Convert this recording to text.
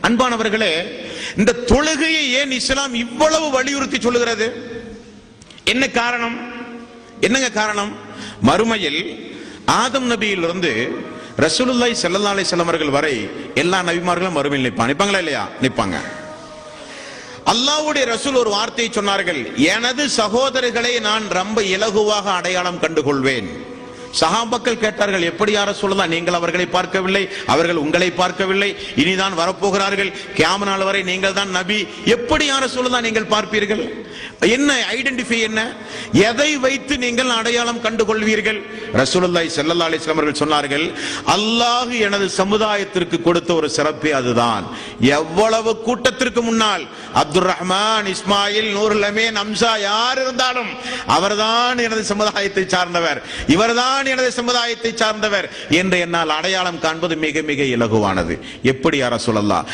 அன்பானவர்களே, இந்த தொழுகையை ஏன் இஸ்லாம் இவ்வளவு வலியுறுத்தி சொல்லுகிறது? என்ன காரணம்? என்னங்க காரணம்? மறுமையில் ஆதம் நபியிலிருந்து ரசூலுல்லாஹி ஸல்லல்லாஹு அலைஹி வஸல்லம் அவர்கள் வரை எல்லா நபிமார்களும் மறுமையில் நிற்பாங்களா இல்லையா? நிற்பாங்க. அல்லாஹ்வுடைய ரசூல் ஒரு வார்த்தையை சொன்னார்கள், எனது சகோதரர்களை நான் ரொம்ப இலகுவாக அடையாளம் கண்டுகொள்வேன். சஹாபாக்கள் கேட்டார்கள், எப்படி யார சொல்லலாம், நீங்கள் அவர்களை பார்க்கவில்லை, அவர்கள் உங்களை பார்க்கவில்லை, இனிதான் வரப்போகிறார்கள், கியாமத் நாள் வரை நீங்கள் தான் நபி, எப்படி யார சொல்லலாம் நீங்கள் பார்ப்பீர்கள்? என்ன ஐடென்டிஃபை, என்ன எதை வைத்து நீங்கள் அடையாளம் கண்டுகொள்வீர்கள்? ரசூலுல்லாஹி ஸல்லல்லாஹு அலைஹி வஸல்லம் அவர்கள் சொன்னார்கள், அல்லாஹ் எனது சமுதாயத்திற்கு கொடுத்த ஒரு சிறப்பே அதுதான். எவ்வளவு கூட்டத்திற்கு முன்னால் அப்துல் ரஹ்மான், இஸ்மாயில், நூருல் அமீன், அம்சா யார் இருந்தாலும் அவர்தான் எனது சமுதாயத்தை சார்ந்தவர், இவர்தான் எனது சமுதாயத்தை சார்ந்தவர் என்று என்னால் அடையாளம் காண்பது மிக மிக இலகுவானது. எப்படி யார சொல்லலாம்?